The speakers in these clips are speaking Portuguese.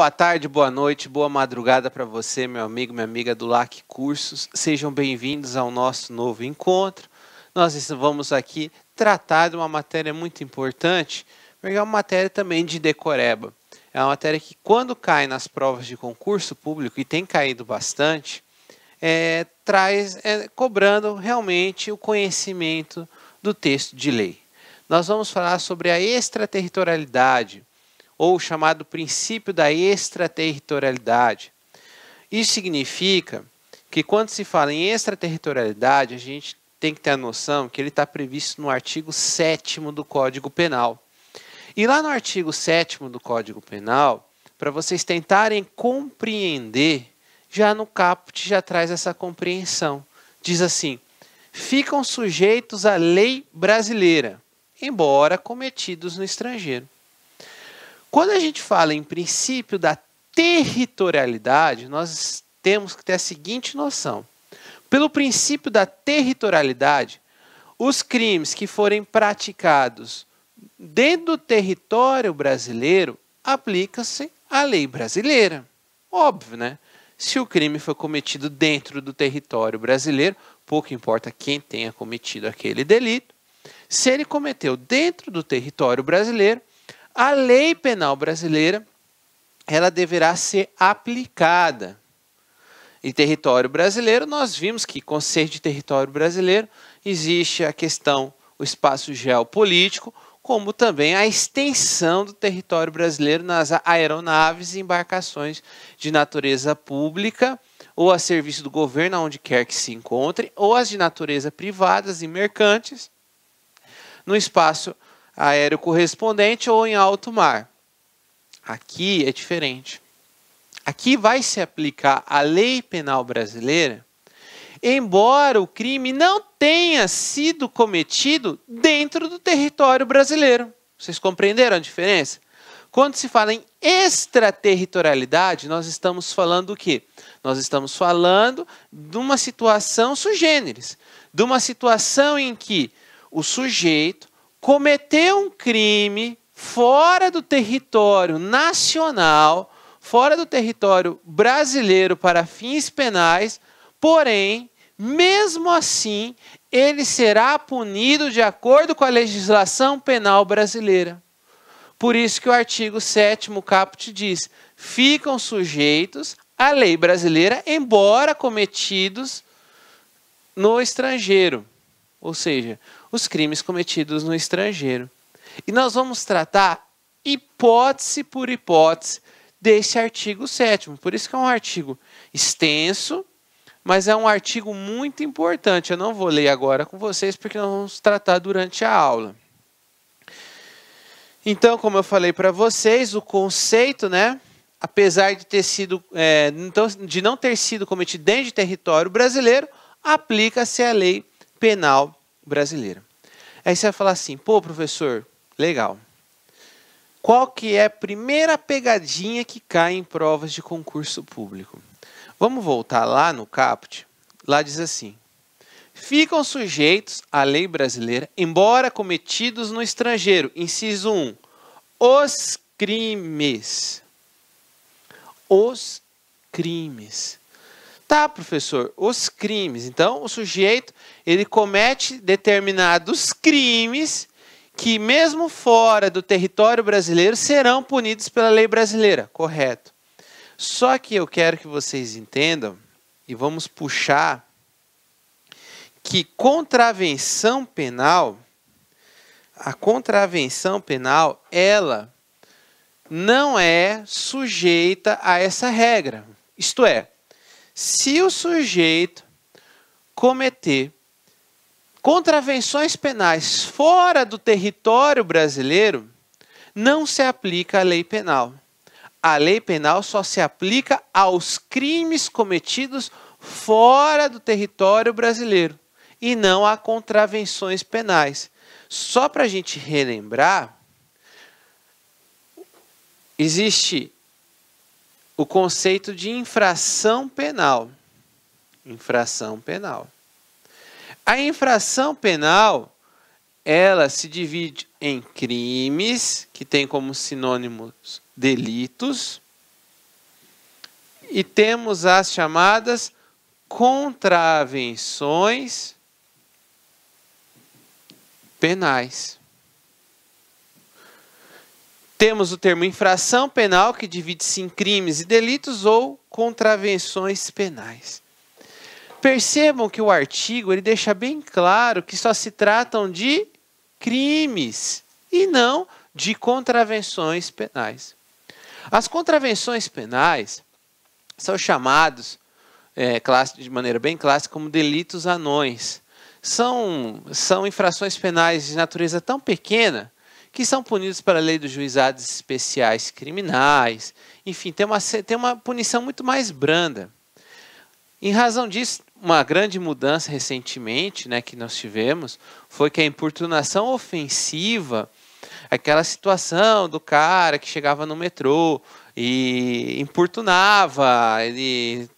boa tarde, boa noite, boa madrugada para você, meu amigo, minha amiga do LAC Cursos. Sejam bem-vindos ao nosso novo encontro. Nós vamos aqui tratar de uma matéria muito importante, porque é uma matéria também de decoreba. É uma matéria que, quando cai nas provas de concurso público, e tem caído bastante, cobrando realmente o conhecimento do texto de lei. Nós vamos falar sobre a extraterritorialidade, ou chamado princípio da extraterritorialidade. Isso significa que quando se fala em extraterritorialidade, a gente tem que ter a noção que ele está previsto no artigo 7º do Código Penal. E lá no artigo 7º do Código Penal, para vocês tentarem compreender, já no caput já traz essa compreensão. Diz assim: ficam sujeitos à lei brasileira, embora cometidos no estrangeiro. Quando a gente fala em princípio da territorialidade, nós temos que ter a seguinte noção. Pelo princípio da territorialidade, os crimes que forem praticados dentro do território brasileiro, aplica-se a lei brasileira. Óbvio, né? Se o crime foi cometido dentro do território brasileiro, pouco importa quem tenha cometido aquele delito. Se ele cometeu dentro do território brasileiro, a lei penal brasileira, ela deverá ser aplicada. Em território brasileiro, nós vimos que, conceito de território brasileiro, existe a questão, o espaço geopolítico, como também a extensão do território brasileiro nas aeronaves e embarcações de natureza pública, ou a serviço do governo, onde quer que se encontre, ou as de natureza privadas e mercantes, no espaço aéreo correspondente ou em alto mar. Aqui é diferente. Aqui vai se aplicar a lei penal brasileira, embora o crime não tenha sido cometido dentro do território brasileiro. Vocês compreenderam a diferença? Quando se fala em extraterritorialidade, nós estamos falando do quê? Nós estamos falando de uma situação sui generis, de uma situação em que o sujeito cometeu um crime fora do território nacional, fora do território brasileiro para fins penais, porém, mesmo assim, ele será punido de acordo com a legislação penal brasileira. Por isso que o artigo 7º caput diz: ficam sujeitos à lei brasileira, embora cometidos no estrangeiro. Ou seja, os crimes cometidos no estrangeiro. E nós vamos tratar hipótese por hipótese desse artigo 7º. Por isso que é um artigo extenso, mas é um artigo muito importante. Eu não vou ler agora com vocês, porque nós vamos tratar durante a aula. Então, como eu falei para vocês, o conceito, né, apesar de ter sido, de não ter sido cometido dentro de território brasileiro, aplica-se a lei penal brasileira. Aí você vai falar assim: pô, professor, legal. Qual que é a primeira pegadinha que cai em provas de concurso público? Vamos voltar lá no caput. Lá diz assim: ficam sujeitos à lei brasileira, embora cometidos no estrangeiro. Inciso 1. Os crimes. Os crimes. Tá, professor, os crimes. Então, o sujeito, ele comete determinados crimes que, mesmo fora do território brasileiro, serão punidos pela lei brasileira. Correto. Só que eu quero que vocês entendam, e vamos puxar, que contravenção penal, a contravenção penal, ela não é sujeita a essa regra. Isto é, se o sujeito cometer contravenções penais fora do território brasileiro, não se aplica a lei penal. A lei penal só se aplica aos crimes cometidos fora do território brasileiro e não a contravenções penais. Só para a gente relembrar, existe o conceito de infração penal. Infração penal. A infração penal, ela se divide em crimes, que tem como sinônimos delitos, E temos as chamadas contravenções penais. Temos o termo infração penal, que divide-se em crimes e delitos, ou contravenções penais. Percebam que o artigo ele deixa bem claro que só se tratam de crimes e não de contravenções penais. As contravenções penais são chamados, de maneira bem clássica, como delitos anões. São infrações penais de natureza tão pequena que são punidos pela lei dos juizados especiais criminais. Enfim, tem uma punição muito mais branda. Em razão disso, uma grande mudança recentemente, que nós tivemos, foi que a importunação ofensiva, aquela situação do cara que chegava no metrô e importunava, ele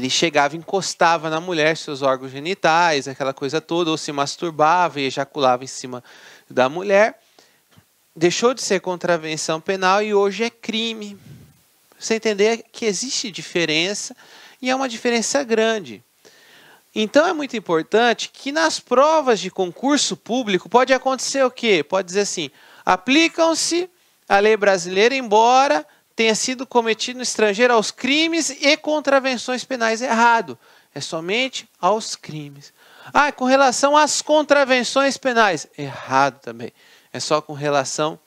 chegava e encostava na mulher seus órgãos genitais, aquela coisa toda, ou se masturbava e ejaculava em cima da mulher. Deixou de ser contravenção penal e hoje é crime. Você entender que existe diferença e é uma diferença grande. Então é muito importante que nas provas de concurso público pode acontecer o quê? Pode dizer assim, aplicam-se a lei brasileira, embora tenha sido cometido no estrangeiro aos crimes e contravenções penais. Errado. É somente aos crimes. Com relação às contravenções penais. Errado também. É só com relação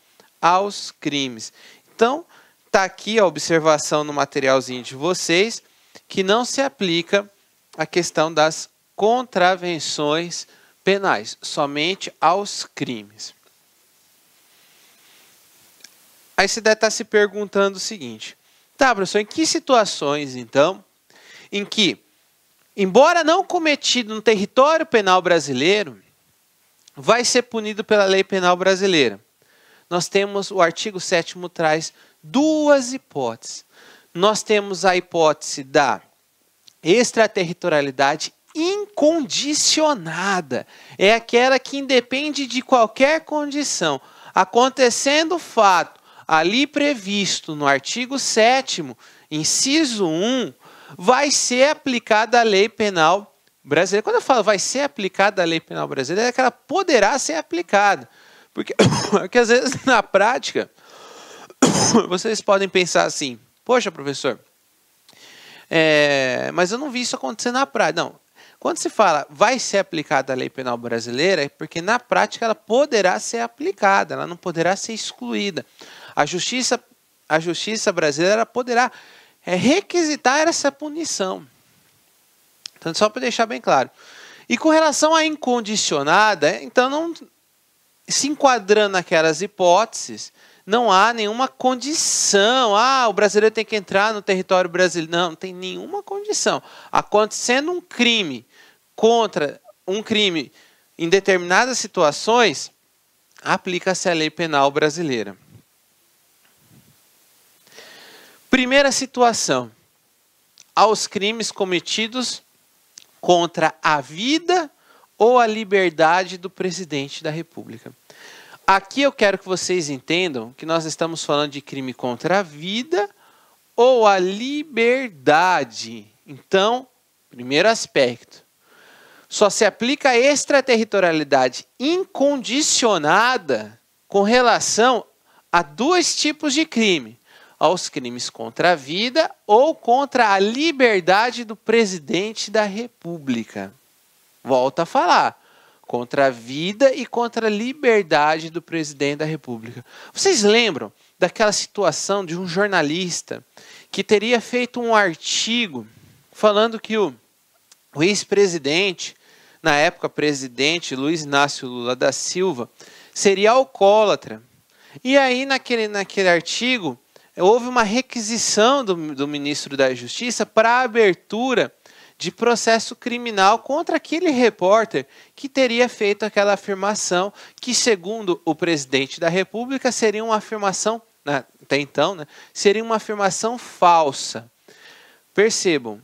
aos crimes. Então, está aqui a observação no materialzinho de vocês, que não se aplica a questão das contravenções penais, somente aos crimes. Aí você deve estar se perguntando o seguinte, tá, professor, em que situações, então, em que, embora não cometido no território penal brasileiro, vai ser punido pela lei penal brasileira? Nós temos, o artigo 7º traz duas hipóteses. Nós temos a hipótese da extraterritorialidade incondicionada. É aquela que independe de qualquer condição. Acontecendo o fato ali previsto no artigo 7º, inciso 1, vai ser aplicada a lei penal brasileira. Quando eu falo vai ser aplicada a lei penal brasileira, é que ela poderá ser aplicada. Porque às vezes, na prática, vocês podem pensar assim, poxa, professor, mas eu não vi isso acontecer na prática. Não, quando se fala vai ser aplicada a lei penal brasileira, é porque na prática ela poderá ser aplicada, ela não poderá ser excluída. A justiça brasileira poderá requisitar essa punição. Então, só para deixar bem claro. E com relação à incondicionada, então, não se enquadrando naquelas hipóteses, não há nenhuma condição. O brasileiro tem que entrar no território brasileiro. Não tem nenhuma condição. Acontecendo um crime em determinadas situações, aplica-se a lei penal brasileira. Primeira situação, aos crimes cometidos contra a vida ou a liberdade do presidente da República. Aqui eu quero que vocês entendam que nós estamos falando de crime contra a vida ou a liberdade. Então, primeiro aspecto, só se aplica a extraterritorialidade incondicionada com relação a dois tipos de crime. Aos crimes contra a vida ou contra a liberdade do presidente da República. Volto a falar. Contra a vida e contra a liberdade do presidente da República. Vocês lembram daquela situação de um jornalista que teria feito um artigo falando que o ex-presidente, na época presidente Luiz Inácio Lula da Silva, seria alcoólatra. E aí naquele artigo houve uma requisição do ministro da Justiça para a abertura de processo criminal contra aquele repórter que teria feito aquela afirmação que, segundo o presidente da República, seria uma afirmação, até então, seria uma afirmação falsa. Percebam,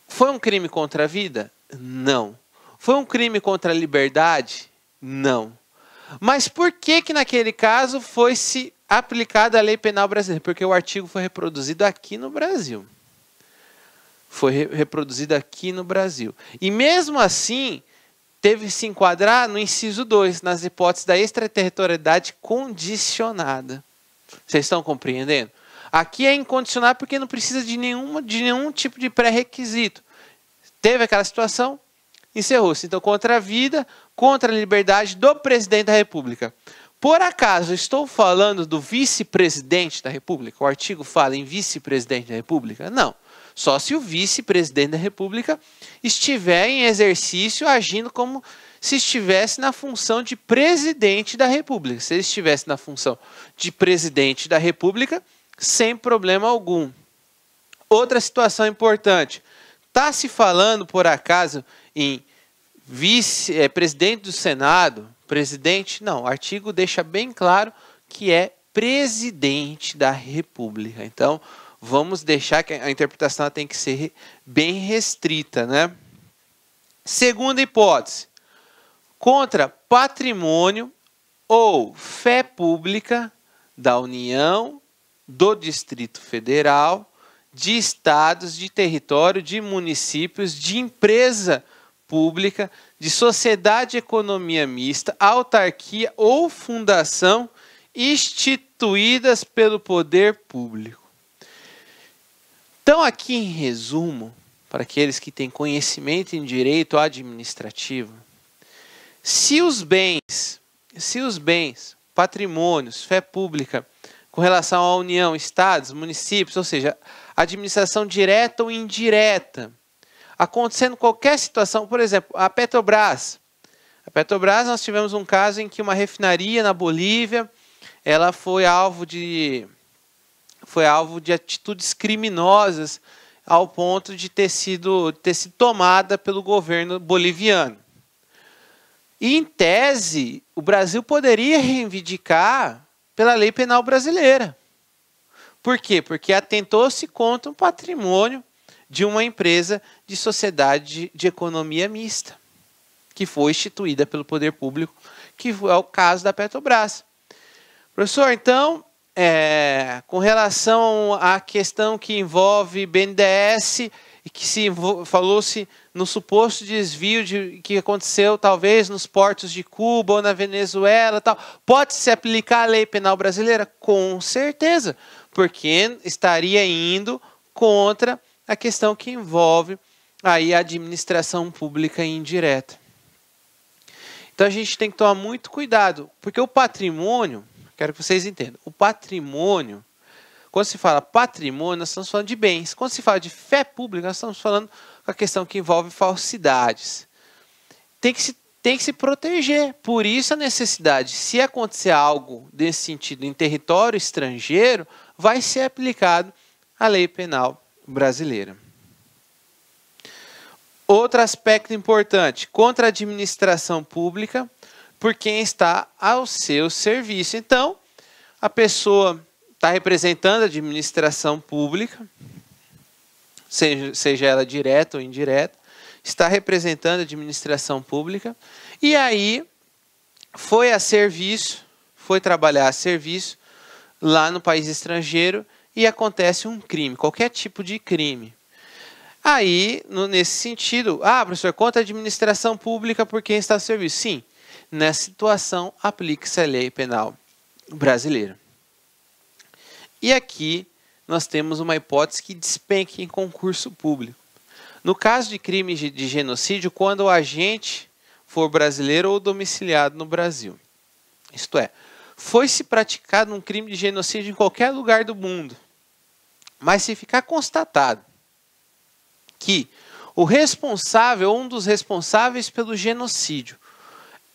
foi um crime contra a vida? Não. Foi um crime contra a liberdade? Não. Mas por que naquele caso foi se aplicada a lei penal brasileira? Porque o artigo foi reproduzido aqui no Brasil. Foi reproduzido aqui no Brasil. E mesmo assim, teve que se enquadrar no inciso 2, nas hipóteses da extraterritorialidade condicionada. Vocês estão compreendendo? Aqui é incondicional porque não precisa de nenhum tipo de pré-requisito. Teve aquela situação, encerrou-se. Então, contra a vida, contra a liberdade do presidente da República. Por acaso, estou falando do vice-presidente da República? O artigo fala em vice-presidente da República? Não. Só se o vice-presidente da República estiver em exercício, agindo como se estivesse na função de presidente da República. Se ele estivesse na função de presidente da República, sem problema algum. Outra situação importante. Está se falando, por acaso, em presidente do Senado? Presidente? Não, o artigo deixa bem claro que é presidente da República. Então, vamos deixar que a interpretação tem que ser bem restrita, né? Segunda hipótese. Contra patrimônio ou fé pública da União, do Distrito Federal, de estados, de território, de municípios, de empresa pública, de sociedade de economia mista, autarquia ou fundação instituídas pelo poder público. Então, aqui em resumo, para aqueles que têm conhecimento em direito administrativo, se os bens, patrimônios, fé pública, com relação à União, estados, municípios, ou seja, administração direta ou indireta, acontecendo qualquer situação, por exemplo, a Petrobras. A Petrobras, nós tivemos um caso em que uma refinaria na Bolívia, ela foi alvo de atitudes criminosas ao ponto de ter sido tomada pelo governo boliviano. E, em tese, o Brasil poderia reivindicar pela lei penal brasileira. Por quê? Porque atentou-se contra um patrimônio de uma empresa de sociedade de economia mista, que foi instituída pelo poder público, que é o caso da Petrobras. Professor, então, com relação à questão que envolve BNDES, e que falou-se no suposto desvio que aconteceu talvez nos portos de Cuba ou na Venezuela, tal, pode-se aplicar a lei penal brasileira? Com certeza, porque estaria indo contra a questão que envolve aí a administração pública indireta. Então a gente tem que tomar muito cuidado, porque o patrimônio, quero que vocês entendam, o patrimônio, quando se fala patrimônio, nós estamos falando de bens. Quando se fala de fé pública, nós estamos falando com a questão que envolve falsidades. Tem que se proteger. Por isso a necessidade, se acontecer algo desse sentido em território estrangeiro, vai ser aplicado a lei penal brasileira. Outro aspecto importante, contra a administração pública, por quem está ao seu serviço. Então, a pessoa está representando a administração pública, seja ela direta ou indireta, está representando a administração pública, e aí foi a serviço, foi trabalhar a serviço lá no país estrangeiro e acontece um crime, qualquer tipo de crime. Aí, nesse sentido, professor, contra a administração pública por quem está ao serviço. Sim, nessa situação aplica-se a lei penal brasileira. E aqui nós temos uma hipótese que despenca em concurso público. No caso de crime de genocídio, quando o agente for brasileiro ou domiciliado no Brasil. Isto é, foi-se praticado um crime de genocídio em qualquer lugar do mundo. Mas se ficar constatado que o responsável, ou um dos responsáveis pelo genocídio,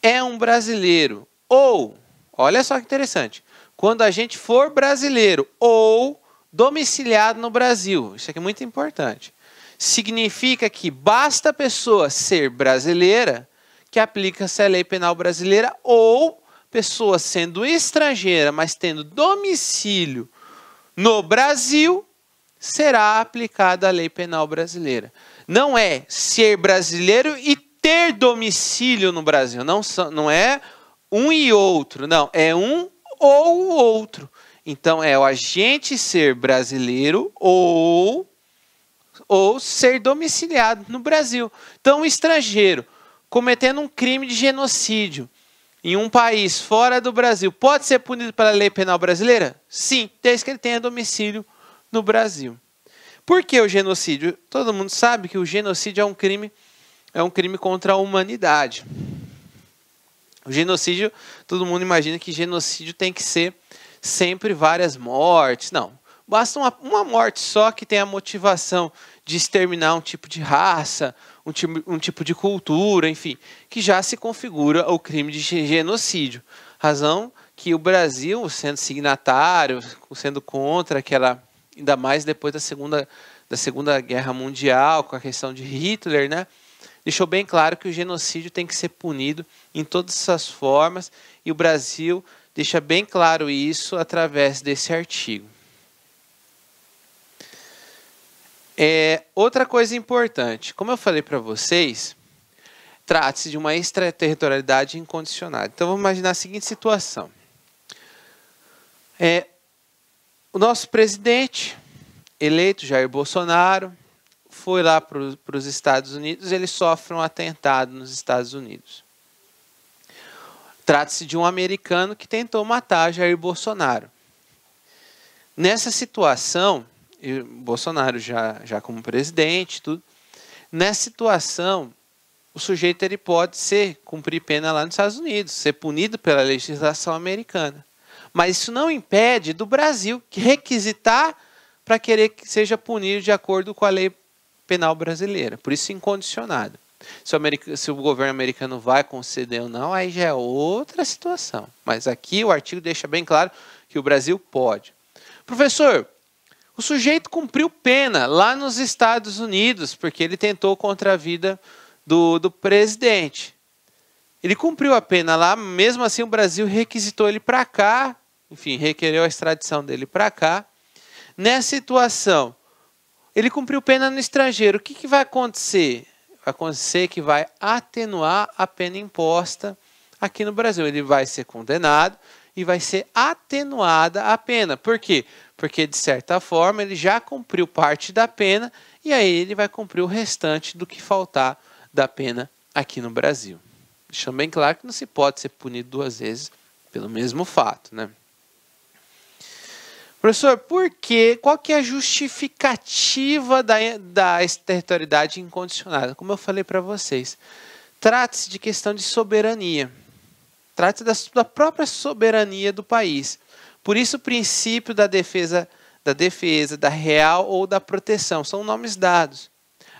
é um brasileiro, ou, olha só que interessante, quando a gente for brasileiro ou domiciliado no Brasil, isso aqui é muito importante, significa que basta a pessoa ser brasileira que aplica-se a lei penal brasileira, ou pessoa sendo estrangeira, mas tendo domicílio no Brasil, será aplicada a lei penal brasileira. Não é ser brasileiro e ter domicílio no Brasil, não é um e outro. Não, é um ou o outro. Então, é o agente ser brasileiro ou ser domiciliado no Brasil. Então, o estrangeiro cometendo um crime de genocídio em um país fora do Brasil pode ser punido pela lei penal brasileira? Sim, desde que ele tenha domicílio no Brasil. Por que o genocídio? Todo mundo sabe que o genocídio é um crime contra a humanidade. O genocídio, todo mundo imagina que genocídio tem que ser sempre várias mortes. Não, basta uma morte só que tenha a motivação de exterminar um tipo de raça, um tipo de cultura, enfim, que já se configura o crime de genocídio. Razão que o Brasil, sendo signatário, sendo contra aquela, ainda mais depois da Segunda Guerra Mundial, com a questão de Hitler, né, deixou bem claro que o genocídio tem que ser punido em todas essas formas, e o Brasil deixa bem claro isso através desse artigo. Outra coisa importante, como eu falei para vocês, trata-se de uma extraterritorialidade incondicionada. Então vamos imaginar a seguinte situação. O nosso presidente eleito, Jair Bolsonaro, foi lá para os Estados Unidos, ele sofre um atentado nos Estados Unidos. Trata-se de um americano que tentou matar Jair Bolsonaro. Nessa situação, Bolsonaro já como presidente, tudo, nessa situação, o sujeito ele pode cumprir pena lá nos Estados Unidos, ser punido pela legislação americana. Mas isso não impede do Brasil requisitar para querer que seja punido de acordo com a lei penal brasileira. Por isso, incondicionado. Se o governo americano vai conceder ou não, aí já é outra situação. Mas aqui o artigo deixa bem claro que o Brasil pode. Professor, o sujeito cumpriu pena lá nos Estados Unidos, porque ele tentou contra a vida do presidente. Ele cumpriu a pena lá, mesmo assim o Brasil requisitou ele para cá, enfim, requereu a extradição dele para cá. Nessa situação, ele cumpriu pena no estrangeiro. O que vai acontecer? Vai acontecer que vai atenuar a pena imposta aqui no Brasil. Ele vai ser condenado e vai ser atenuada a pena. Por quê? Porque, de certa forma, ele já cumpriu parte da pena e aí ele vai cumprir o restante do que faltar da pena aqui no Brasil. Deixando bem claro que não se pode ser punido duas vezes pelo mesmo fato, né? Professor, por quê? Qual que é a justificativa da extraterritorialidade incondicionada? Como eu falei para vocês, trata-se de questão de soberania. Trata-se da própria soberania do país. Por isso o princípio da defesa, da real ou da proteção. São nomes dados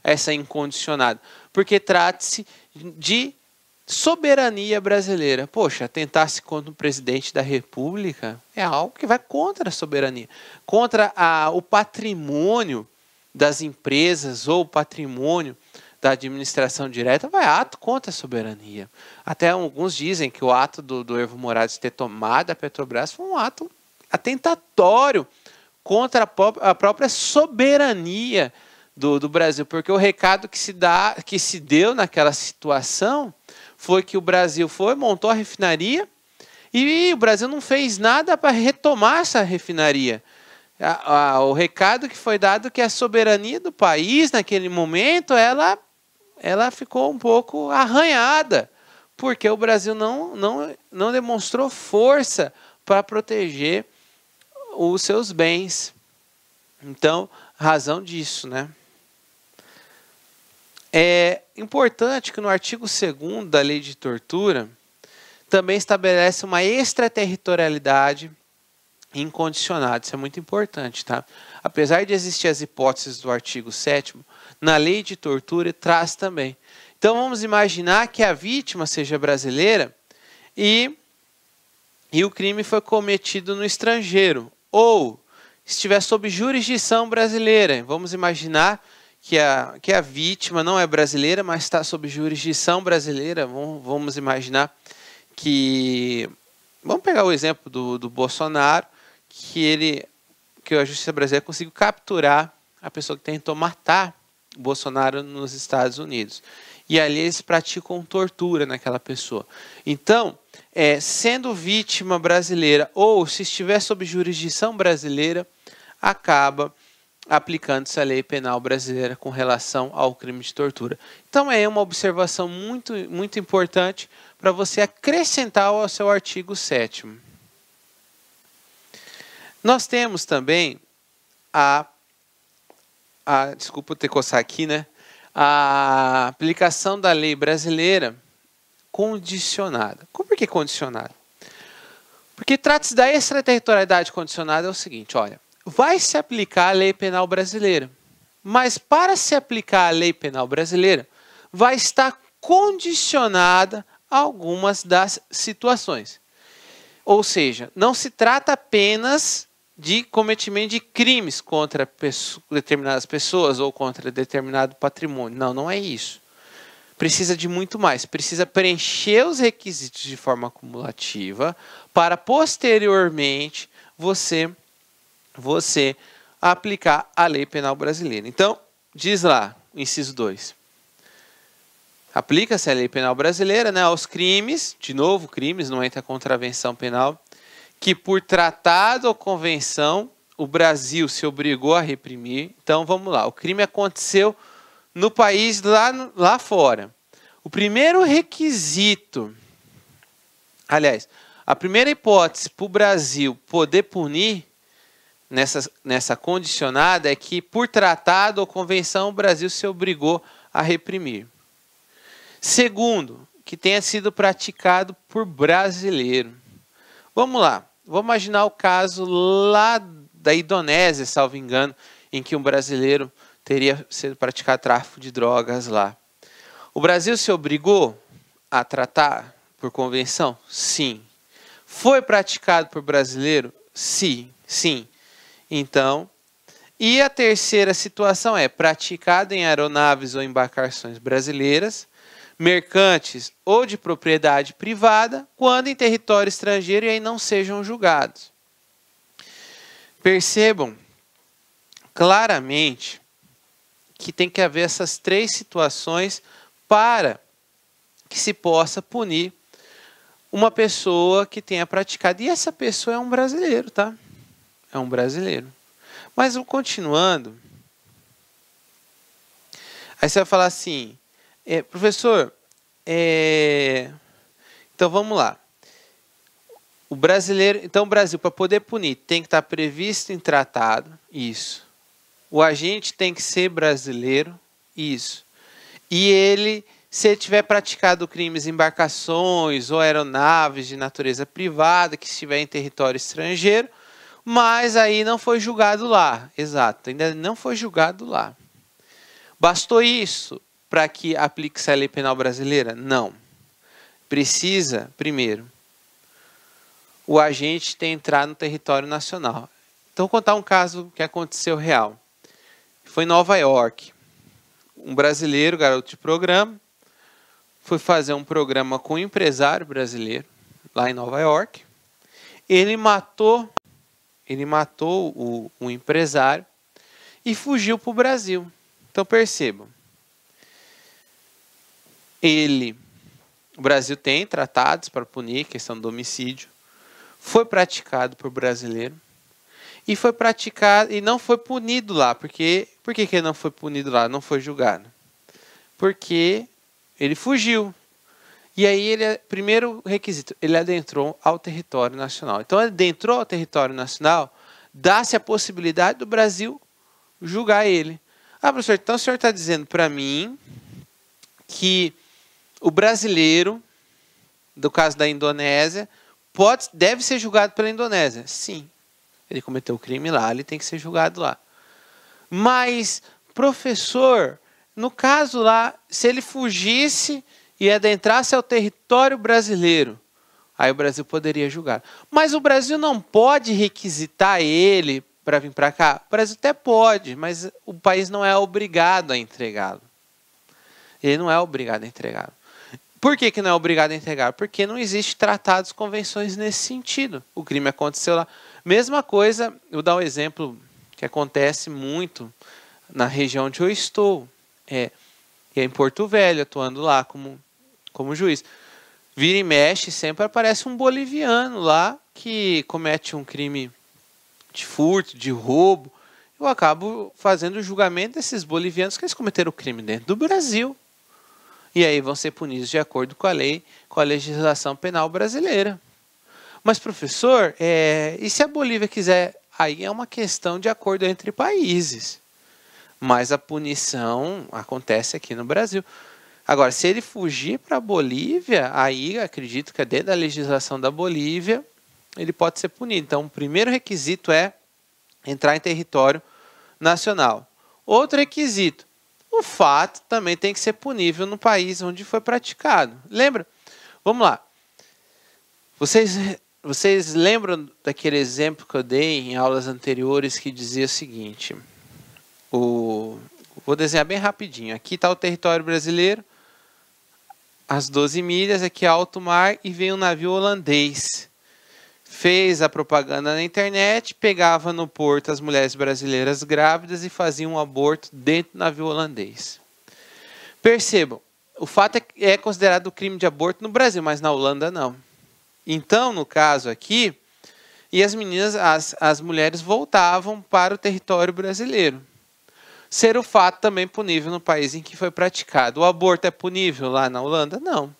a essa incondicionada. Porque trata-se de soberania brasileira. Poxa, atentar-se contra o presidente da República é algo que vai contra a soberania. Contra o patrimônio das empresas ou o patrimônio da administração direta, vai ato contra a soberania. Até alguns dizem que o ato do Evo Morales ter tomado a Petrobras foi um ato atentatório contra a própria soberania do Brasil, porque o recado que se deu naquela situação foi que o Brasil montou a refinaria e o Brasil não fez nada para retomar essa refinaria. O recado que foi dado é que a soberania do país naquele momento ela ficou um pouco arranhada, porque o Brasil não demonstrou força para proteger os seus bens. Então, razão disso, né? É importante que no artigo 2º da Lei de Tortura também estabelece uma extraterritorialidade incondicionada. Isso é muito importante, tá? Apesar de existir as hipóteses do artigo 7º, na Lei de Tortura traz também. Então vamos imaginar que a vítima seja brasileira e o crime foi cometido no estrangeiro, ou estiver sob jurisdição brasileira. Vamos imaginar que a vítima não é brasileira, mas está sob jurisdição brasileira. Vamos imaginar que... Vamos pegar o exemplo do Bolsonaro, que a justiça brasileira conseguiu capturar a pessoa que tentou matar o Bolsonaro nos Estados Unidos. E ali eles praticam tortura naquela pessoa. Então, sendo vítima brasileira ou se estiver sob jurisdição brasileira, acaba aplicando-se a lei penal brasileira com relação ao crime de tortura. Então é uma observação muito, muito importante para você acrescentar ao seu artigo 7º. Nós temos também desculpa ter coçar aqui, né? A aplicação da lei brasileira condicionada. Por que condicionada? Porque trata-se da extraterritorialidade condicionada é o seguinte, olha, vai se aplicar a lei penal brasileira, mas para se aplicar a lei penal brasileira, vai estar condicionada a algumas das situações. Ou seja, não se trata apenas de cometimento de crimes contra determinadas pessoas ou contra determinado patrimônio. Não, não é isso. Precisa de muito mais. Precisa preencher os requisitos de forma acumulativa para posteriormente você aplicar a lei penal brasileira. Então, diz lá, inciso 2. Aplica-se a lei penal brasileira, né, aos crimes, de novo, crimes, não entra a contravenção penal, que por tratado ou convenção o Brasil se obrigou a reprimir. Então, vamos lá, o crime aconteceu no país lá fora. O primeiro requisito, aliás, a primeira hipótese para o Brasil poder punir nessa condicionada é que por tratado ou convenção o Brasil se obrigou a reprimir. Segundo, que tenha sido praticado por brasileiro. Vamos lá, vamos imaginar o caso lá da Indonésia, salvo engano, em que um brasileiro teria sido praticado tráfico de drogas lá. O Brasil se obrigou a tratar por convenção? Sim. Foi praticado por brasileiro? Sim, sim. Então, e a terceira situação é praticado em aeronaves ou embarcações brasileiras, mercantes ou de propriedade privada, quando em território estrangeiro e aí não sejam julgados. Percebam claramente que tem que haver essas três situações para que se possa punir uma pessoa que tenha praticado. E essa pessoa é um brasileiro, tá? É um brasileiro. Mas continuando, aí você vai falar assim, professor, então vamos lá. O Brasil, para poder punir, tem que estar previsto em tratado, isso. O agente tem que ser brasileiro, isso. E ele, se ele tiver praticado crimes em embarcações ou aeronaves de natureza privada, que estiver em território estrangeiro, mas aí não foi julgado lá. Exato, ainda não foi julgado lá. Bastou isso para que aplique-se a lei penal brasileira? Não. Precisa, primeiro, o agente ter entrado no território nacional. Então, vou contar um caso que aconteceu real. Foi em Nova York. Um brasileiro, garoto de programa, foi fazer um programa com um empresário brasileiro, lá em Nova York. Ele matou o empresário e fugiu para o Brasil. Então percebam, o Brasil tem tratados para punir questão do homicídio, foi praticado por brasileiro e foi praticado e não foi punido lá. Por que ele não foi punido lá, não foi julgado? Porque ele fugiu. E aí, primeiro requisito, ele adentrou ao território nacional. Então, ele adentrou ao território nacional, dá-se a possibilidade do Brasil julgar ele. Ah, professor, então o senhor está dizendo para mim que o brasileiro, do caso da Indonésia, deve ser julgado pela Indonésia? Sim. Ele cometeu o crime lá, ele tem que ser julgado lá. Mas, professor, no caso lá, se ele fugisse e adentrasse ao território brasileiro, aí o Brasil poderia julgar. Mas o Brasil não pode requisitar ele para vir para cá? O Brasil até pode, mas o país não é obrigado a entregá-lo. Ele não é obrigado a entregá-lo. Por que não é obrigado a entregar? Porque não existe tratados, convenções nesse sentido. O crime aconteceu lá. Mesma coisa, eu vou dar um exemplo que acontece muito na região onde eu estou. Em Porto Velho, atuando lá como juiz. Vira e mexe, sempre aparece um boliviano lá que comete um crime de furto, de roubo. Eu acabo fazendo o julgamento desses bolivianos que eles cometeram o crime dentro do Brasil. E aí vão ser punidos de acordo com a lei, com a legislação penal brasileira. Mas, professor, e se a Bolívia quiser? Aí é uma questão de acordo entre países. Mas a punição acontece aqui no Brasil. Agora, se ele fugir para a Bolívia, aí acredito que é dentro da legislação da Bolívia, ele pode ser punido. Então, o primeiro requisito é entrar em território nacional. Outro requisito, o fato também tem que ser punível no país onde foi praticado. Lembra? Vamos lá. Vocês lembram daquele exemplo que eu dei em aulas anteriores que dizia o seguinte, vou desenhar bem rapidinho. Aqui está o território brasileiro, as 12 milhas, aqui é alto mar e vem um navio holandês. Fez a propaganda na internet, pegava no porto as mulheres brasileiras grávidas e fazia um aborto dentro do navio holandês. Percebam, o fato é considerado crime de aborto no Brasil, mas na Holanda não. Então, no caso aqui, e as meninas, as mulheres voltavam para o território brasileiro. Ser o fato também punível no país em que foi praticado. O aborto é punível lá na Holanda? Não.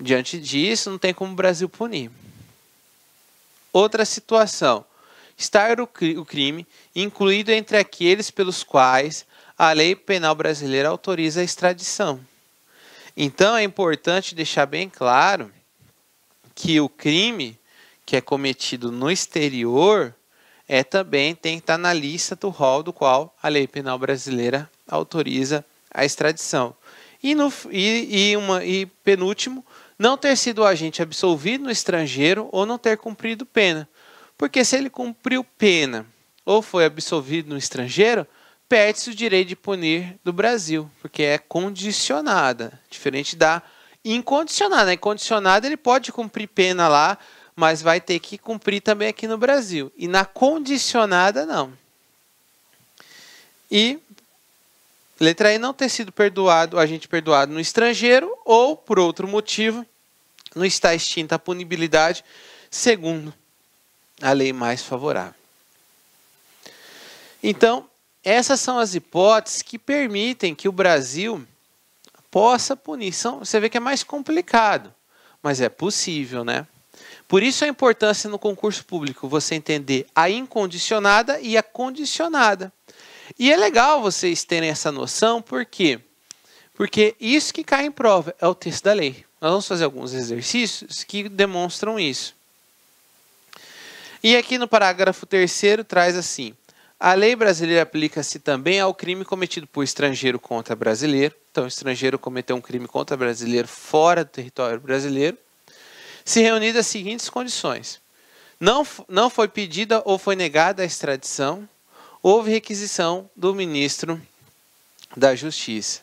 Diante disso, não tem como o Brasil punir. Outra situação. Estar o crime incluído entre aqueles pelos quais a lei penal brasileira autoriza a extradição. Então, é importante deixar bem claro que o crime que é cometido no exterior também tem que estar na lista do rol do qual a lei penal brasileira autoriza a extradição. E penúltimo, não ter sido o agente absolvido no estrangeiro ou não ter cumprido pena. Porque se ele cumpriu pena ou foi absolvido no estrangeiro, perde-se o direito de punir do Brasil, porque é condicionada, diferente da incondicionada. A incondicionada ele pode cumprir pena lá, mas vai ter que cumprir também aqui no Brasil. E na condicionada, não. E letra E, não ter sido perdoado, agente perdoado no estrangeiro ou, por outro motivo, não está extinta a punibilidade, segundo a lei mais favorável. Então, essas são as hipóteses que permitem que o Brasil possa punir. Você vê que é mais complicado, mas é possível, né? Por isso a importância no concurso público você entender a incondicionada e a condicionada. E é legal vocês terem essa noção, por quê? Porque isso que cai em prova é o texto da lei. Nós vamos fazer alguns exercícios que demonstram isso. E aqui no parágrafo 3º traz assim: a lei brasileira aplica-se também ao crime cometido por estrangeiro contra brasileiro. Então, o estrangeiro cometeu um crime contra brasileiro fora do território brasileiro, se reunidas as seguintes condições: não foi pedida ou foi negada a extradição, houve requisição do ministro da Justiça.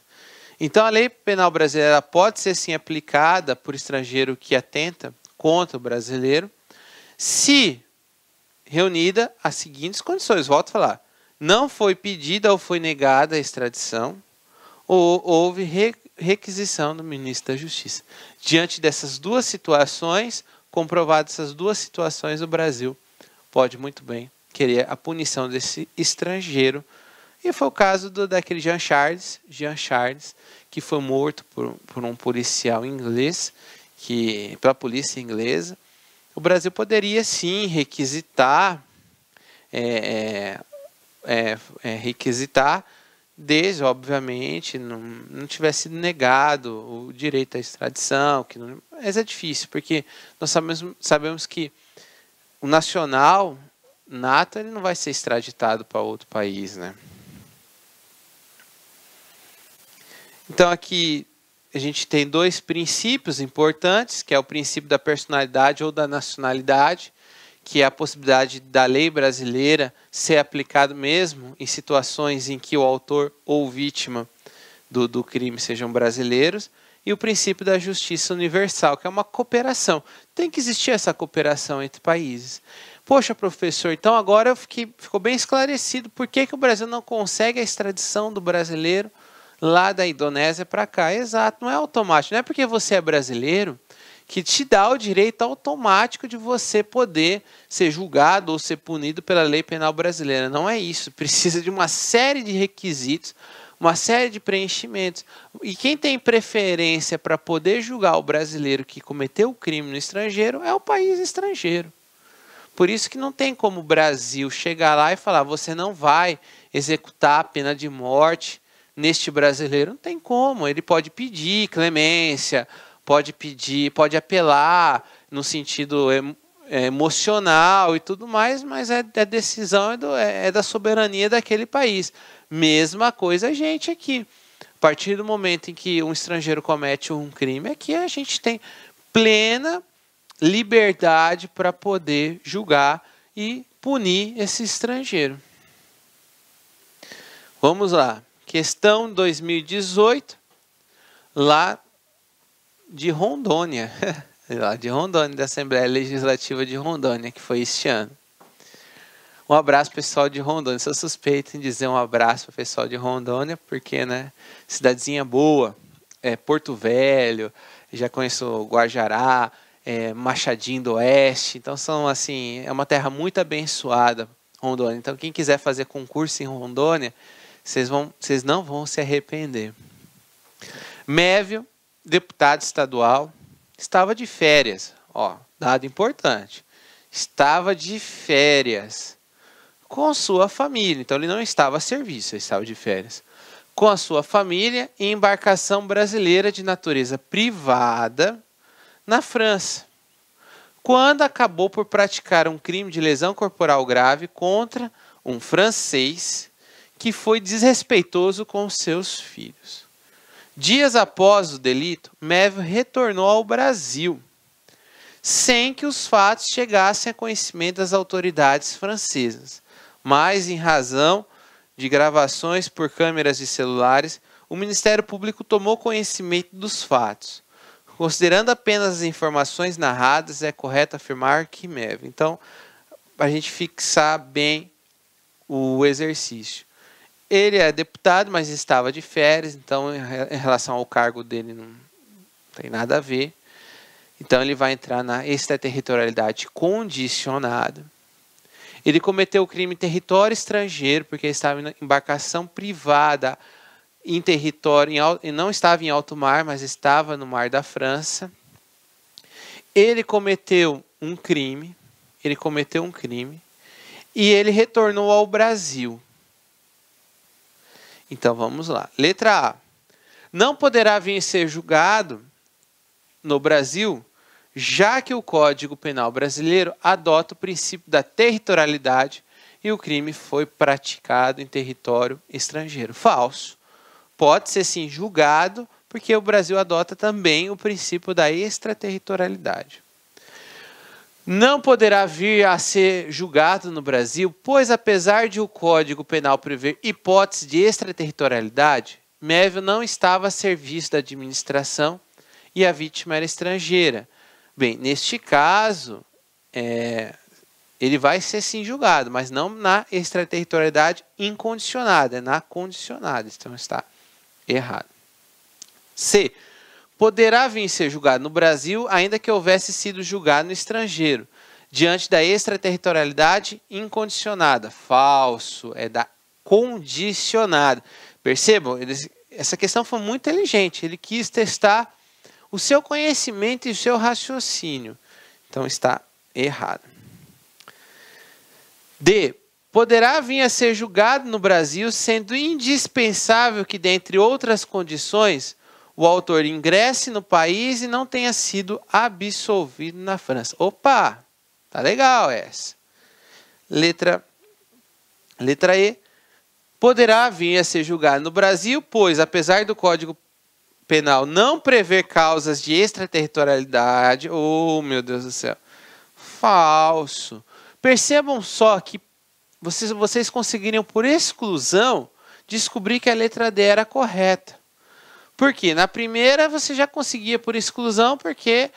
Então, a lei penal brasileira pode ser sim aplicada por estrangeiro que atenta contra o brasileiro, se reunida as seguintes condições. Volto a falar: não foi pedida ou foi negada a extradição, ou houve requisição do ministro da Justiça. Diante dessas duas situações, comprovadas essas duas situações, o Brasil pode muito bem querer a punição desse estrangeiro. E foi o caso daquele Jean Charles, que foi morto por um policial inglês, pela polícia inglesa. O Brasil poderia sim requisitar, desde, obviamente, não tivesse sido negado o direito à extradição. Mas é difícil, porque nós sabemos que o nacional nato ele não vai ser extraditado para outro país, né? Então aqui a gente tem dois princípios importantes, que é o princípio da personalidade ou da nacionalidade, que é a possibilidade da lei brasileira ser aplicada mesmo em situações em que o autor ou vítima do crime sejam brasileiros, e o princípio da justiça universal, que é uma cooperação. Tem que existir essa cooperação entre países. Poxa, professor, então agora ficou bem esclarecido por que o Brasil não consegue a extradição do brasileiro lá da Indonésia para cá. Exato, não é automático. Não é porque você é brasileiro que te dá o direito automático de você poder ser julgado ou ser punido pela lei penal brasileira. Não é isso. Precisa de uma série de requisitos, uma série de preenchimentos. E quem tem preferência para poder julgar o brasileiro que cometeu o crime no estrangeiro é o país estrangeiro. Por isso que não tem como o Brasil chegar lá e falar: você não vai executar a pena de morte neste brasileiro. Não tem como. Ele pode pedir clemência, pode apelar no sentido emocional e tudo mais, mas a decisão é da soberania daquele país. Mesma coisa a gente aqui. A partir do momento em que um estrangeiro comete um crime, aqui a gente tem plena liberdade para poder julgar e punir esse estrangeiro. Vamos lá. Questão 2018, lá de Rondônia. Lá de Rondônia, da Assembleia Legislativa de Rondônia, que foi este ano. Um abraço, pessoal de Rondônia. Sou suspeito em dizer um abraço para o pessoal de Rondônia, porque, né, cidadezinha boa, Porto Velho, já conheço Guajará, Machadinho do Oeste, então são assim, é uma terra muito abençoada, Rondônia. Então quem quiser fazer concurso em Rondônia, vocês não vão se arrepender. Mévio, deputado estadual, estava de férias, dado importante, estava de férias com sua família, então ele não estava a serviço, ele estava de férias, com a sua família em embarcação brasileira de natureza privada, na França, quando acabou por praticar um crime de lesão corporal grave contra um francês que foi desrespeitoso com seus filhos. Dias após o delito, Mévio retornou ao Brasil, sem que os fatos chegassem a conhecimento das autoridades francesas, mas em razão de gravações por câmeras de celulares, o Ministério Público tomou conhecimento dos fatos. Considerando apenas as informações narradas, é correto afirmar que Mévio. Então, a gente fixar bem o exercício. Ele é deputado, mas estava de férias, então em relação ao cargo dele não tem nada a ver. Então ele vai entrar na extraterritorialidade condicionada. Ele cometeu o crime em território estrangeiro, porque estava em embarcação privada, em território, e não estava em alto mar, mas estava no mar da França. Ele cometeu um crime, e ele retornou ao Brasil. Então vamos lá. Letra A. Não poderá vir ser julgado no Brasil, já que o Código Penal brasileiro adota o princípio da territorialidade e o crime foi praticado em território estrangeiro. Falso. Pode ser sim julgado, porque o Brasil adota também o princípio da extraterritorialidade. Não poderá vir a ser julgado no Brasil, pois apesar de o Código Penal prever hipótese de extraterritorialidade, Mévio não estava a serviço da administração e a vítima era estrangeira. Bem, neste caso, ele vai ser sim julgado, mas não na extraterritorialidade incondicionada, é na condicionada. Então está errado. C. Poderá vir ser julgado no Brasil, ainda que houvesse sido julgado no estrangeiro, diante da extraterritorialidade incondicionada. Falso, é da condicionada. Percebam, essa questão foi muito inteligente. Ele quis testar o seu conhecimento e o seu raciocínio. Então está errado. D. Poderá vir a ser julgado no Brasil, sendo indispensável que, dentre outras condições, o autor ingresse no país e não tenha sido absolvido na França. Opa, tá legal essa. Letra E. Poderá vir a ser julgado no Brasil, pois, apesar do Código Penal não prever causas de extraterritorialidade, oh meu Deus do céu, falso. Percebam só que vocês conseguiriam, por exclusão, descobrir que a letra D era correta. Por quê? Na primeira você já conseguia por exclusão, porque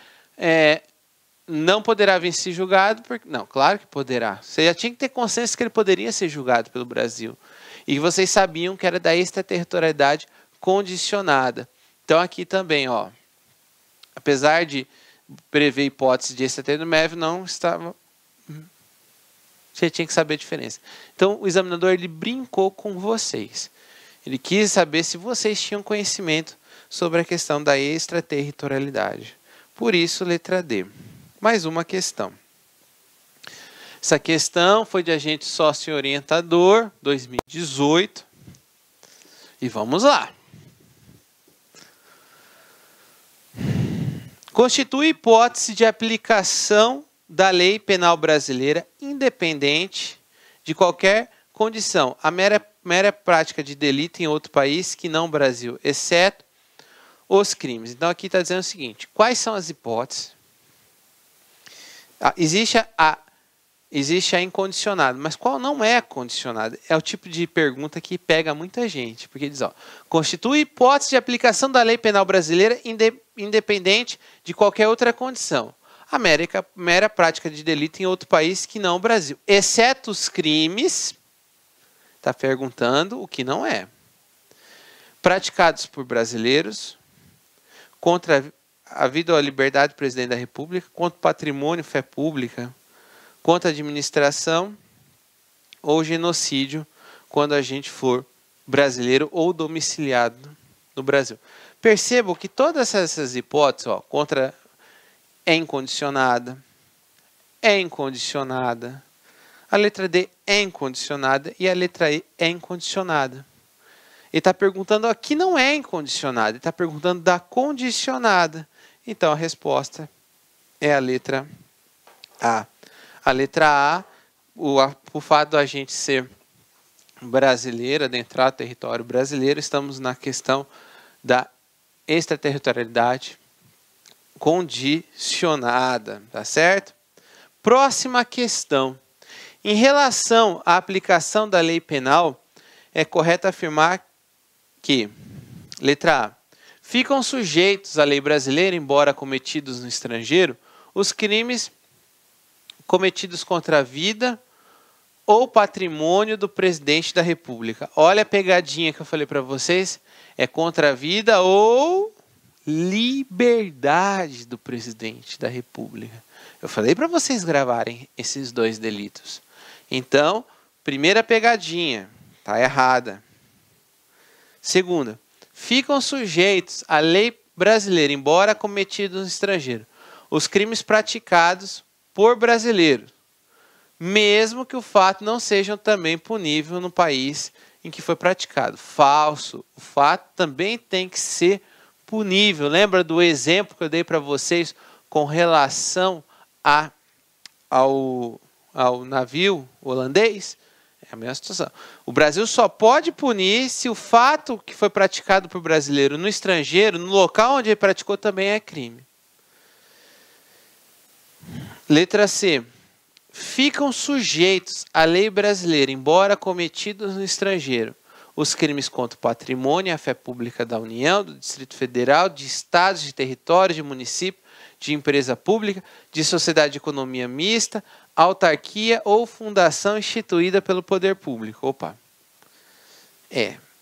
não poderá vir ser julgado. Não, claro que poderá. Você já tinha que ter consciência que ele poderia ser julgado pelo Brasil. E vocês sabiam que era da extraterritorialidade condicionada. Então aqui também, apesar de prevê hipótese de extraterritorialidade, não estava... Você tinha que saber a diferença. Então, o examinador ele brincou com vocês. Ele quis saber se vocês tinham conhecimento sobre a questão da extraterritorialidade. Por isso, letra D. Mais uma questão. Essa questão foi de agente sócio-orientador, 2018. E vamos lá. Constitui hipótese de aplicação da lei penal brasileira independente de qualquer condição. A mera prática de delito em outro país que não o Brasil, exceto os crimes. Então, aqui está dizendo o seguinte. Quais são as hipóteses? Existe a incondicionada, mas qual não é a condicionada? É o tipo de pergunta que pega muita gente, porque diz, ó, constitui hipótese de aplicação da lei penal brasileira independente de qualquer outra condição. A mera prática de delito em outro país que não o Brasil, exceto os crimes, está perguntando o que não é, praticados por brasileiros, contra a vida ou a liberdade do presidente da República, contra o patrimônio, fé pública, contra a administração ou genocídio, quando a gente for brasileiro ou domiciliado no Brasil. Percebam que todas essas hipóteses, ó, contra é incondicionada, a letra D é incondicionada e a letra E é incondicionada. Ele está perguntando aqui não é incondicionada, ele está perguntando da condicionada. Então a resposta é a letra A. A letra A, o fato da gente ser brasileiro, adentrar o território brasileiro, estamos na questão da extraterritorialidade condicionada, tá certo? Próxima questão. Em relação à aplicação da lei penal, é correto afirmar que, letra A, ficam sujeitos à lei brasileira, embora cometidos no estrangeiro, os crimes cometidos contra a vida ou patrimônio do presidente da República. Olha a pegadinha que eu falei para vocês, é contra a vida ou liberdade do presidente da República. Eu falei para vocês gravarem esses dois delitos. Então, primeira pegadinha, está errada. Segunda, ficam sujeitos à lei brasileira, embora cometidos no estrangeiro, os crimes praticados por brasileiros, mesmo que o fato não seja também punível no país em que foi praticado. Falso, o fato também tem que ser punível. Lembra do exemplo que eu dei para vocês com relação ao navio holandês? É a mesma situação. O Brasil só pode punir se o fato que foi praticado por brasileiro no estrangeiro, no local onde ele praticou, também é crime. Letra C. Ficam sujeitos à lei brasileira, embora cometidos no estrangeiro, os crimes contra o patrimônio, a fé pública da União, do Distrito Federal, de estados, de territórios, de município, de empresa pública, de sociedade de economia mista, autarquia ou fundação instituída pelo poder público. Opa.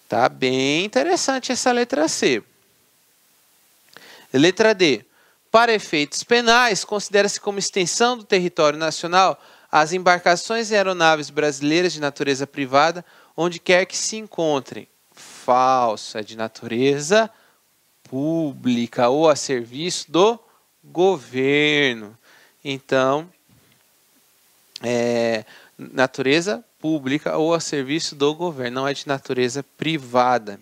Tá bem interessante essa letra C. Letra D. Para efeitos penais, considera-se como extensão do território nacional as embarcações e aeronaves brasileiras de natureza privada, onde quer que se encontrem. Falso, é de natureza pública ou a serviço do governo. Então, natureza pública ou a serviço do governo, não é de natureza privada.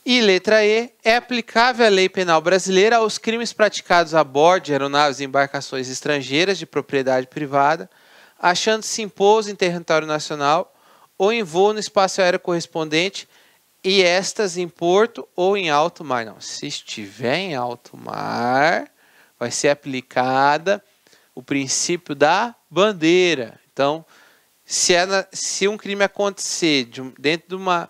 E letra E, é aplicável a lei penal brasileira aos crimes praticados a bordo de aeronaves e embarcações estrangeiras de propriedade privada, achando-se em pouso em território nacional ou em voo no espaço aéreo correspondente e estas em porto ou em alto mar. Não, se estiver em alto mar, vai ser aplicada o princípio da bandeira. Então, se um crime acontecer dentro de uma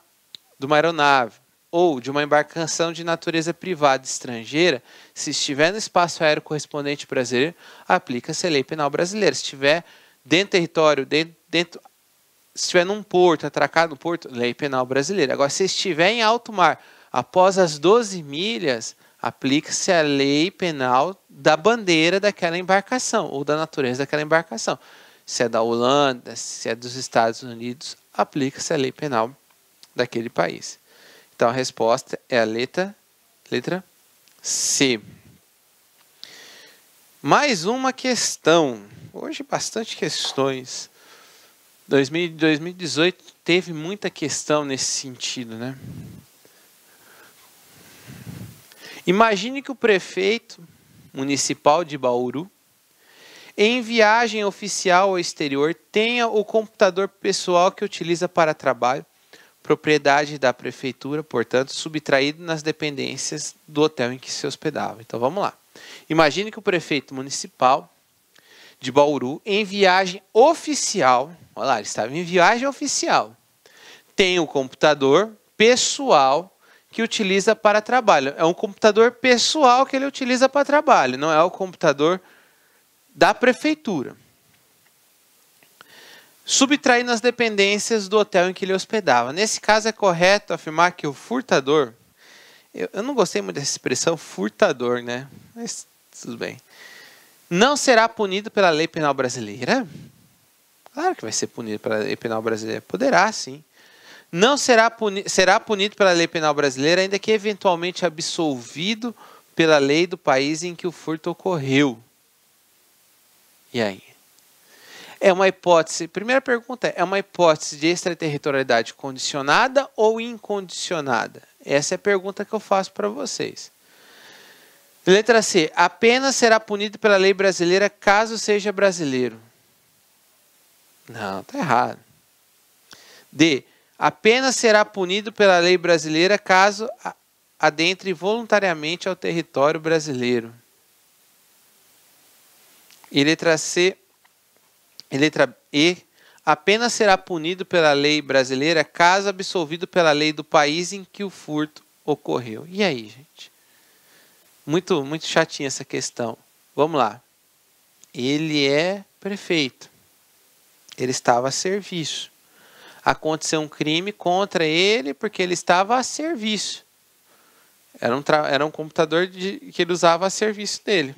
aeronave ou de uma embarcação de natureza privada estrangeira, se estiver no espaço aéreo correspondente brasileiro, aplica-se a lei penal brasileira. Se estiver dentro do território, se estiver num porto, atracado no porto, lei penal brasileira. Agora, se estiver em alto mar, após as 12 milhas, Aplica-se a lei penal da bandeira daquela embarcação ou da natureza daquela embarcação. Se é da Holanda, se é dos Estados Unidos, aplica-se a lei penal daquele país. Então a resposta é a letra C. Mais uma questão. Hoje bastante questões. 2018 teve muita questão nesse sentido, né? Imagine que o prefeito municipal de Bauru, em viagem oficial ao exterior, tenha o computador pessoal que utiliza para trabalho, propriedade da prefeitura, portanto, subtraído nas dependências do hotel em que se hospedava. Então vamos lá. Imagine que o prefeito municipal de Bauru, em viagem oficial, olha lá, ele estava em viagem oficial, tem o computador pessoal que utiliza para trabalho. É um computador pessoal que ele utiliza para trabalho, não é o computador da prefeitura. Subtraindo as dependências do hotel em que ele hospedava. Nesse caso é correto afirmar que o furtador, eu não gostei muito dessa expressão furtador, né? Mas tudo bem. Não será punido pela lei penal brasileira? Claro que vai ser punido pela lei penal brasileira. Poderá, sim. Não será punido pela lei penal brasileira, ainda que eventualmente absolvido pela lei do país em que o furto ocorreu. E aí? É uma hipótese, primeira pergunta, é uma hipótese de extraterritorialidade condicionada ou incondicionada? Essa é a pergunta que eu faço para vocês. Letra C. Apenas será punido pela lei brasileira caso seja brasileiro. Não, está errado. D. Apenas será punido pela lei brasileira caso adentre voluntariamente ao território brasileiro. E letra C. E letra E. Apenas será punido pela lei brasileira caso absolvido pela lei do país em que o furto ocorreu. E aí, gente? Muito chatinha essa questão. Vamos lá. Ele é prefeito. Ele estava a serviço. Aconteceu um crime contra ele porque ele estava a serviço. Era um computador que ele usava a serviço dele.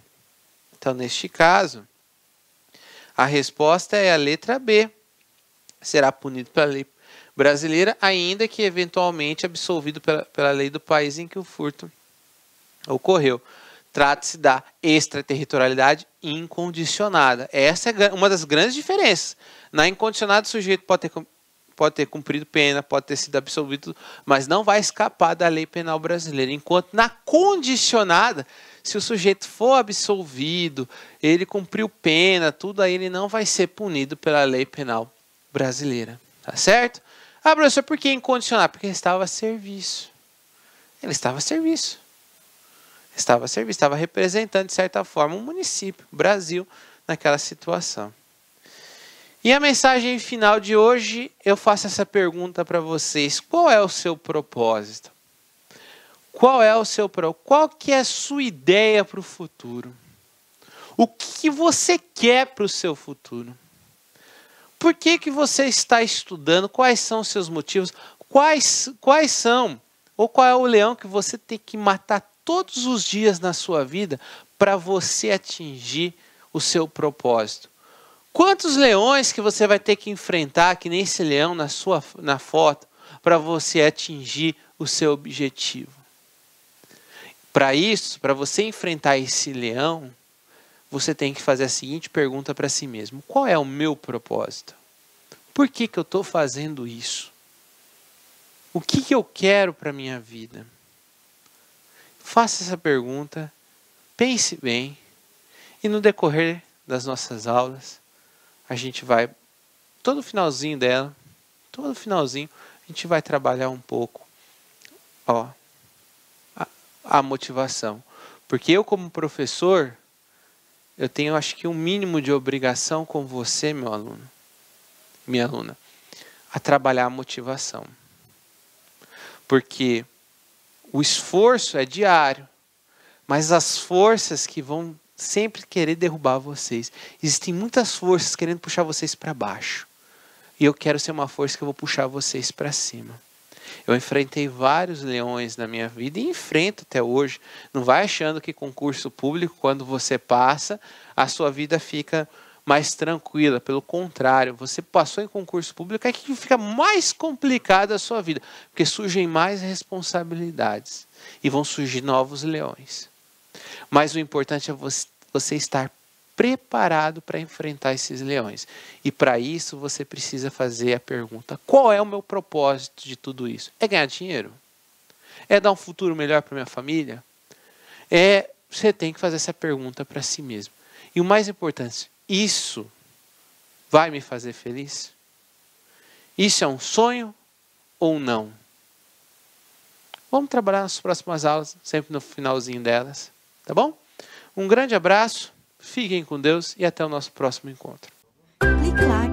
Então, neste caso, a resposta é a letra B. Será punido pela lei brasileira, ainda que eventualmente absolvido pela lei do país em que o furto ocorreu. Trata-se da extraterritorialidade incondicionada. Essa é uma das grandes diferenças. Na incondicionada, o sujeito pode ter cumprido pena, pode ter sido absolvido, mas não vai escapar da lei penal brasileira. Enquanto na condicionada, se o sujeito for absolvido, ele cumpriu pena, tudo aí, ele não vai ser punido pela lei penal brasileira. Tá certo? Ah, professor, por que incondicionado? Porque ele estava a serviço. Ele estava a serviço. Estava representando, de certa forma, um município, o Brasil, naquela situação. E a mensagem final de hoje, eu faço essa pergunta para vocês. Qual é o seu propósito? Qual que é a sua ideia para o futuro? O que você quer para o seu futuro? Por que você está estudando? Quais são os seus motivos? Quais são? Ou qual é o leão que você tem que matar todos os dias na sua vida para você atingir o seu propósito? Quantos leões que você vai ter que enfrentar, que nem esse leão na foto, para você atingir o seu objetivo? Para isso, para você enfrentar esse leão, você tem que fazer a seguinte pergunta para si mesmo. Qual é o meu propósito? Por que eu estou fazendo isso? O que eu quero para a minha vida? Faça essa pergunta, pense bem, e no decorrer das nossas aulas, a gente vai, todo finalzinho, a gente vai trabalhar um pouco a motivação. Porque eu, como professor, eu tenho, acho que, um mínimo de obrigação com você, meu aluno, minha aluna, a trabalhar a motivação. Porque o esforço é diário, mas as forças que vão sempre querer derrubar vocês. Existem muitas forças querendo puxar vocês para baixo. E eu quero ser uma força que eu vou puxar vocês para cima. Eu enfrentei vários leões na minha vida e enfrento até hoje. Não vai achando que concurso público, quando você passa, a sua vida fica mais tranquila. Pelo contrário, você passou em concurso público, é que fica mais complicada a sua vida, porque surgem mais responsabilidades e vão surgir novos leões. Mas o importante é você estar preparado para enfrentar esses leões. E para isso você precisa fazer a pergunta: qual é o meu propósito de tudo isso? É ganhar dinheiro? É dar um futuro melhor para minha família? Você tem que fazer essa pergunta para si mesmo. E o mais importante, isso vai me fazer feliz? Isso é um sonho ou não? Vamos trabalhar nas próximas aulas, sempre no finalzinho delas, tá bom? Um grande abraço, fiquem com Deus e até o nosso próximo encontro. Clique lá